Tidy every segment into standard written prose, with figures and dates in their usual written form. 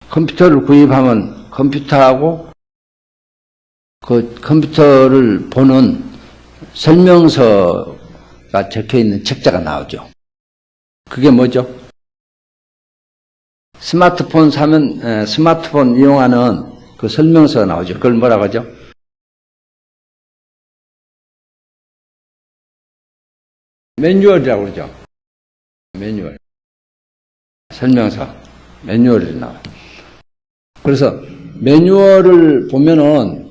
컴퓨터를 구입하면 컴퓨터하고 그 컴퓨터를 보는 설명서가 적혀있는 책자가 나오죠. 그게 뭐죠? 스마트폰 사면 스마트폰 이용하는 그 설명서가 나오죠. 그걸 뭐라고 하죠? 매뉴얼이라고 그러죠. 매뉴얼. 설명서. 매뉴얼이 나와요. 그래서 매뉴얼을 보면은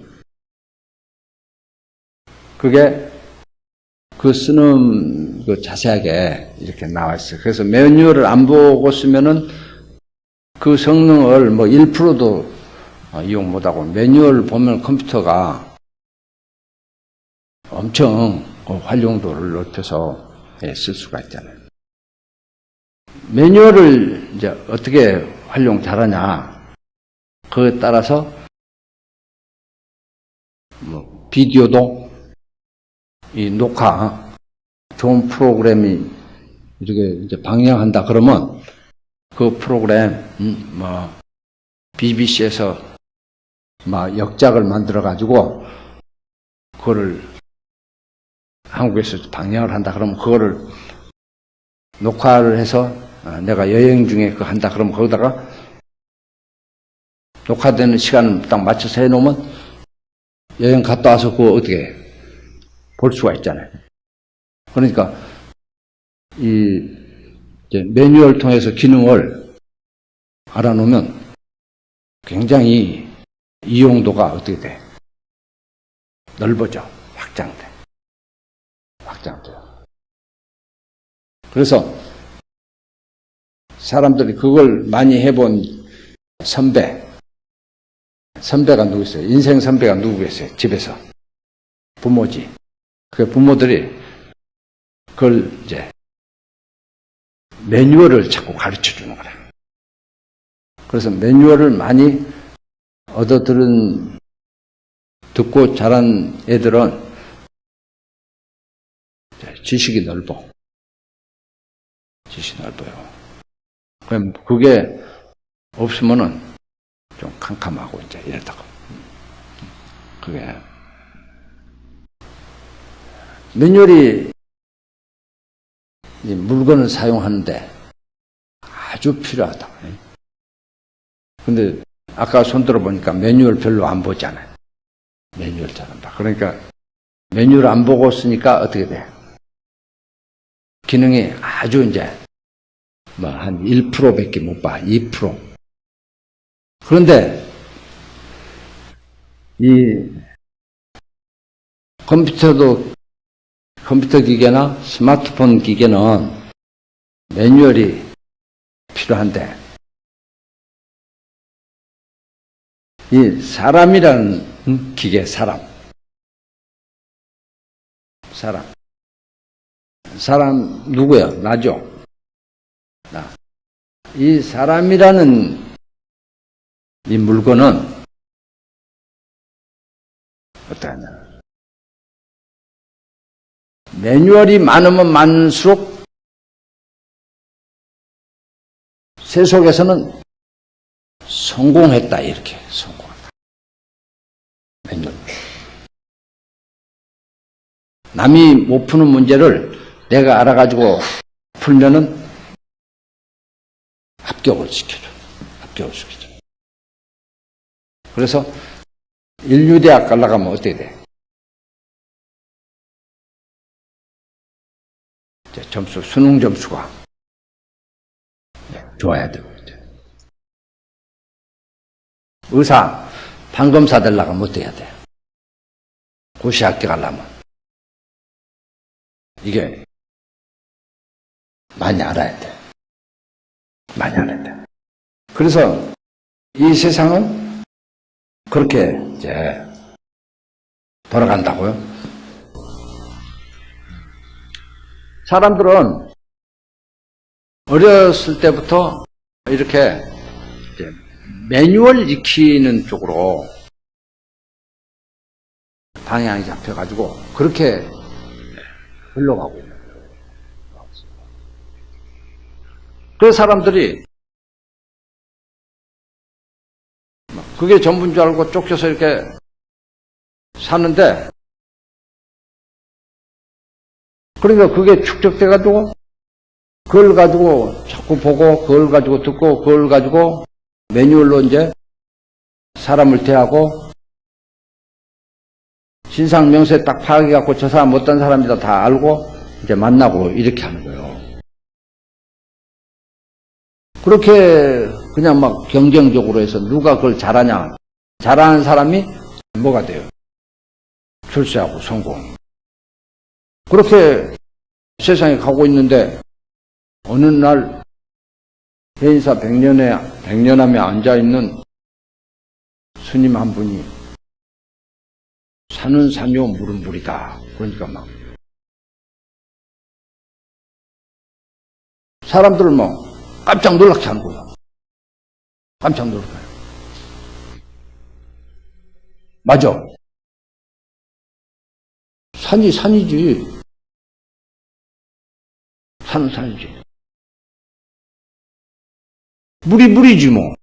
그게 그 쓰는 그 자세하게 이렇게 나와 있어요. 그래서 매뉴얼을 안 보고 쓰면은 그 성능을 뭐 1%도 이용 못하고 매뉴얼을 보면 컴퓨터가 엄청 그 활용도를 높여서 쓸 수가 있잖아요. 매뉴얼을 이제 어떻게 활용 잘하냐, 그에 따라서 뭐 비디오도 이 녹화, 좋은 프로그램이 이렇게 이제 방영한다 그러면 그 프로그램 뭐 BBC에서 막 역작을 만들어 가지고 그거를 한국에서 방영을 한다 그러면 그거를 녹화를 해서 내가 여행 중에 그거 한다 그러면 거기다가 녹화되는 시간을 딱 맞춰서 해놓으면 여행 갔다 와서 그거 어떻게 볼 수가 있잖아요. 그러니까 이 이제 매뉴얼 통해서 기능을 알아놓으면 굉장히 이용도가 어떻게 돼? 넓어져. 확장돼요. 그래서 사람들이 그걸 많이 해본 선배가 누구 있어요? 인생 선배가 누구겠어요? 집에서. 부모지. 그 부모들이 그걸 이제 매뉴얼을 자꾸 가르쳐 주는 거라. 그래서 매뉴얼을 많이 듣고 자란 애들은 지식이 넓어요. 그럼 그게 없으면은 좀 캄캄하고 이제 이러다가. 그게 매뉴얼이 물건을 사용하는데 아주 필요하다. 근데 아까 손들어 보니까 매뉴얼 별로 안 보잖아요. 매뉴얼 잘 안 봐. 그러니까 매뉴얼 안 보고 쓰니까 어떻게 돼? 기능이 아주 이제 뭐 한 1%밖에 못 봐. 2%. 그런데 이 컴퓨터 기계나 스마트폰 기계는 매뉴얼이 필요한데 이 사람이라는 기계, 사람 누구야? 나죠? 나. 이 사람이라는 이 물건은 어떠하냐? 매뉴얼이 많으면 많을수록 세속에서는 성공했다, 이렇게. 성공했다. 매뉴얼. 남이 못 푸는 문제를 내가 알아가지고 풀면은 합격을 시켜줘. 그래서 인류대학 가려면 어떻게 돼? 수능 점수가 좋아야 되고, 의사, 판검사 되려면 어떻게 해야 돼? 고시 합격하려면 이게 많이 알아야 돼. 그래서 이 세상은 그렇게 이제 돌아간다고요. 사람들은 어렸을 때부터 이렇게 이제 매뉴얼 익히는 쪽으로 방향이 잡혀가지고 그렇게 흘러가고 있는 거예요. 그 사람들이 그게 전부인 줄 알고 쫓겨서 이렇게 사는데, 그러니까 그게 축적돼가지고, 그걸 가지고 자꾸 보고, 그걸 가지고 듣고, 그걸 가지고 매뉴얼로 이제 사람을 대하고, 신상 명세 딱 파악해갖고 저 사람 어떤 사람이다 다 알고, 이제 만나고 이렇게 하는 거예요. 그렇게 그냥 막 경쟁적으로 해서 누가 그걸 잘하냐. 잘하는 사람이 뭐가 돼요? 출세하고 성공. 그렇게 세상에 가고 있는데 어느 날 해인사 백년암에 앉아있는 스님 한 분이 산은 산이요 물은 물이다. 그러니까 막 사람들을 뭐 깜짝 놀라게 하는 거야. 깜짝 놀라게. 맞아. 산이 산이지. 산은 산이지. 물이 물이지 뭐.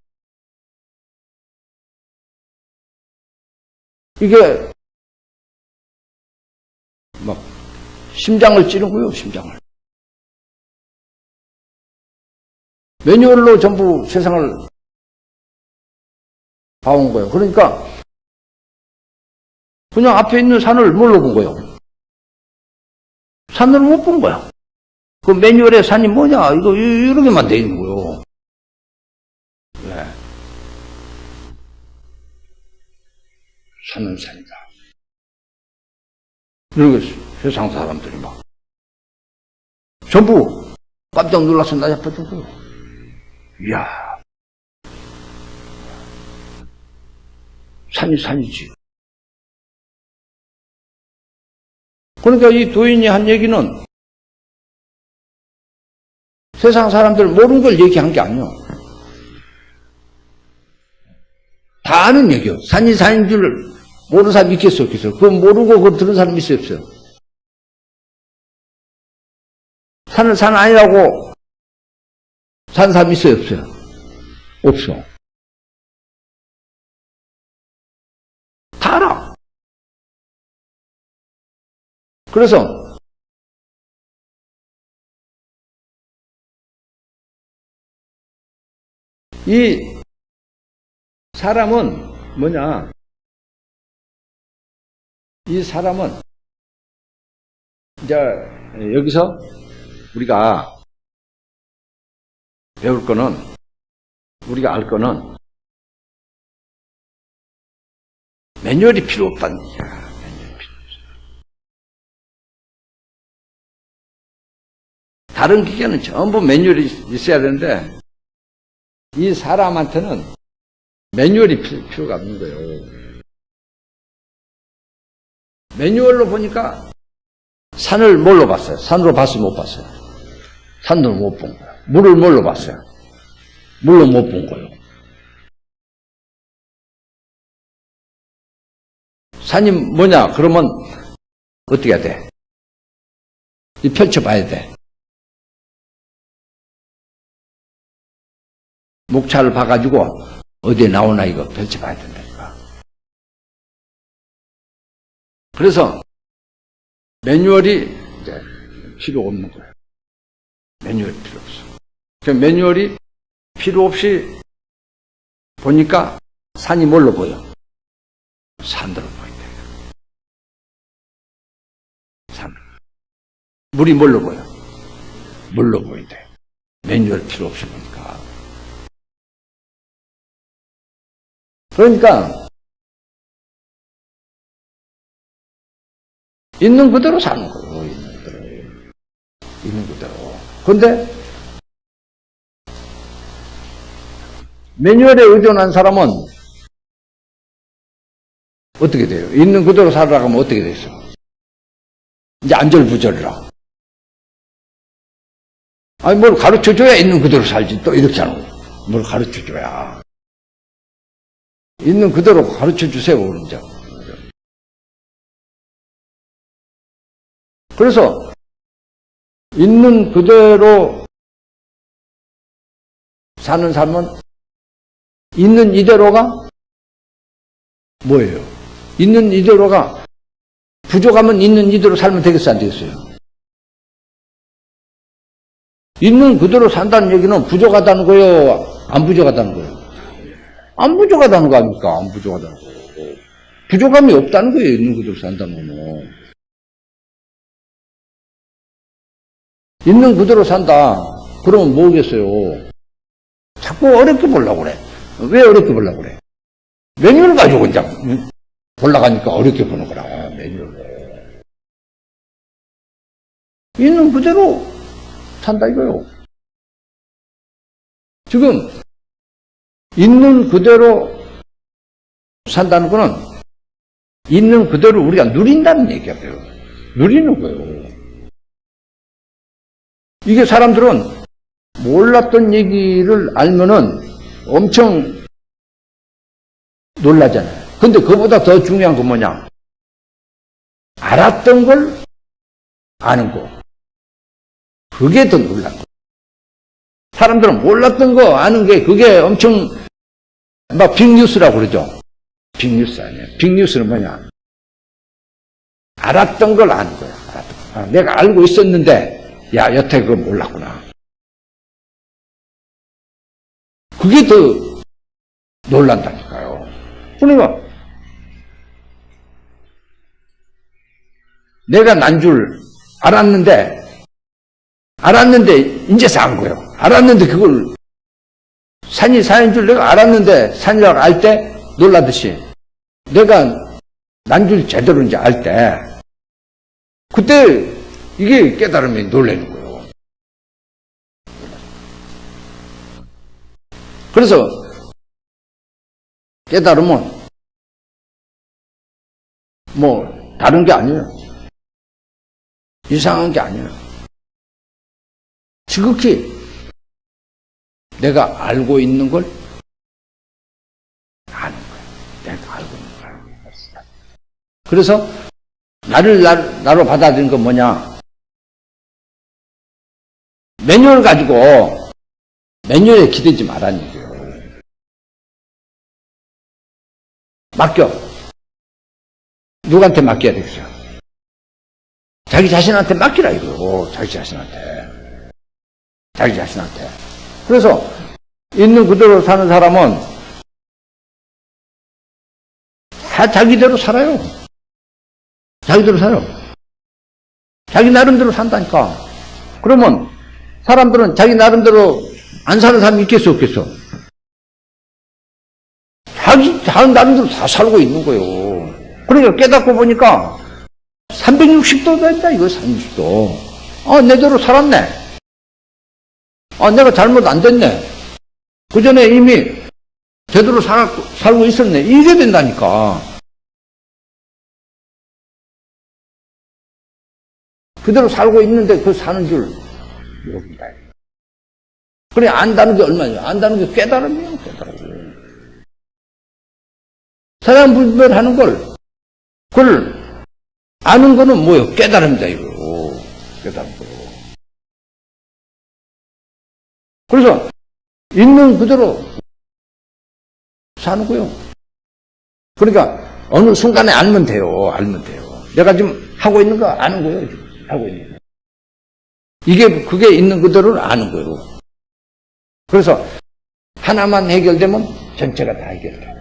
이게 막 심장을 찌르고요. 심장을. 매뉴얼로 전부 세상을 봐온 거예요. 그러니까 그냥 앞에 있는 산을 뭘로 본 거예요? 산으로 못 본 거야. 그 매뉴얼에 산이 뭐냐? 이거 이렇게만 돼 있는 거예요. 네. 산은 산이다. 이렇게 세상 사람들이 막 전부 깜짝 놀라서 나잡혔던 거예요. 이야, 산이 산이지. 그러니까 이 도인이 한 얘기는 세상 사람들 모르는 걸 얘기한 게 아니에요. 다 아는 얘기요. 산이 산인 줄 모르는 사람 있겠어, 없겠어? 그거 모르고 그거 들은 사람 있어요, 없어요? 산은 산 아니라고 산 사람 있어요, 없어요? 없어. 다 알아. 그래서 이 사람은 뭐냐? 이 사람은 이제 여기서 우리가 배울 거는, 우리가 알 거는 매뉴얼이 필요 없다는 얘기야. 매뉴얼이 필요 없어. 다른 기계는 전부 매뉴얼이 있어야 되는데 이 사람한테는 매뉴얼이 필요가 없는 거예요. 매뉴얼로 보니까 산을 뭘로 봤어요? 산으로 봤어요? 못 봤어요? 산으로 못 본 거예요. 물을 뭘로 봤어요? 물로 못 본 거예요. 산이 뭐냐? 그러면 어떻게 해야 돼? 이 펼쳐봐야 돼. 목차를 봐가지고 어디에 나오나 이거 펼쳐봐야 된다니까. 그래서 매뉴얼이 이제 필요 없는 거예요. 매뉴얼이 필요 없어. 그러니까 매뉴얼이 필요 없이 보니까 산이 뭘로 보여? 산으로 보인다. 산. 물이 뭘로 보여? 물로 보인다. 매뉴얼 필요 없이 보니까. 그러니까 있는 그대로 사는 거예요. 있는 그대로. 있는 그대로. 그런데 매뉴얼에 의존한 사람은 어떻게 돼요? 있는 그대로 살아가면 어떻게 되겠어? 이제 안절부절이라. 아니 뭘 가르쳐줘야 있는 그대로 살지. 또 이렇게 하는 거예요. 뭘 가르쳐줘야. 있는 그대로 가르쳐주세요. 이제. 그래서 있는 그대로 사는 삶은 있는 이대로가 뭐예요? 있는 이대로가, 부족하면 있는 이대로 살면 되겠어, 안 되겠어요? 있는 그대로 산다는 얘기는 부족하다는 거예요? 안 부족하다는 거예요? 안 부족하다는 거 아닙니까? 안 부족하다는 거예요. 부족함이 없다는 거예요, 있는 그대로 산다는 거는. 있는 그대로 산다. 그러면 뭐겠어요? 자꾸 어렵게 보려고 그래. 왜 어렵게 보려고 그래? 메뉴를 가지고 이제 올라가니까 어렵게 보는 거라, 메뉴를. 있는 그대로 산다 이거요. 지금 있는 그대로 산다는 거는 있는 그대로 우리가 누린다는 얘기예요. 누리는 거예요. 이게 사람들은 몰랐던 얘기를 알면은 엄청 놀라잖아요. 근데 그보다 더 중요한 건 뭐냐? 알았던 걸 아는 거. 그게 더 놀란 거예요. 사람들은 몰랐던 거 아는 게 그게 엄청 막 빅뉴스라고 그러죠. 빅뉴스 아니에요. 빅뉴스는 뭐냐? 알았던 걸 아는 거야. 내가 알고 있었는데 야, 여태 그거 몰랐구나. 그게 더 놀란다니까요. 그러니까 내가 난 줄 알았는데 이제서 안 거예요. 알았는데 그걸 산이 산인 줄 내가 알았는데 산이라고 알 때 놀라듯이 내가 난 줄 제대로 이제 알 때 그때 이게 깨달음이 놀라는 거예요. 그래서 깨달음은 뭐 다른 게 아니에요. 이상한 게 아니에요. 지극히 내가 알고 있는 걸 아는 거예요. 내가 알고 있는 걸 아는 거예요. 그래서 나로 받아들인 건 뭐냐? 매뉴얼 가지고 매뉴얼에 기대지 말라는 얘기예요. 맡겨. 누구한테 맡겨야 되겠어요? 자기 자신한테 맡기라 이거요. 자기 자신한테. 그래서 있는 그대로 사는 사람은 다 자기대로 살아요. 자기대로 살아요. 자기 나름대로 산다니까. 그러면 사람들은 자기 나름대로 안 사는 사람이 있겠어, 없겠어? 자기 나름대로 다 살고 있는 거예요. 그러니까 깨닫고 보니까 360도 된다, 이거 360도. 내대로 살았네. 내가 잘못 안 됐네. 그 전에 이미 제대로 살고 있었네. 이게 된다니까. 그대로 살고 있는데 그 사는 줄 모릅니다. 그래, 안다는 게 얼마예요? 안다는 게 깨달음이에요, 깨달음. 사람 분별하는 그걸 아는 거는 뭐예요? 깨달음이다, 이거. 깨달음. 그래서 있는 그대로 사는 거예요. 그러니까 어느 순간에 알면 돼요. 내가 지금 하고 있는 거 아는 거예요. 지금 하고 있는 거. 그게 있는 그대로는 아는 거예요. 그래서 하나만 해결되면 전체가 다 해결돼요.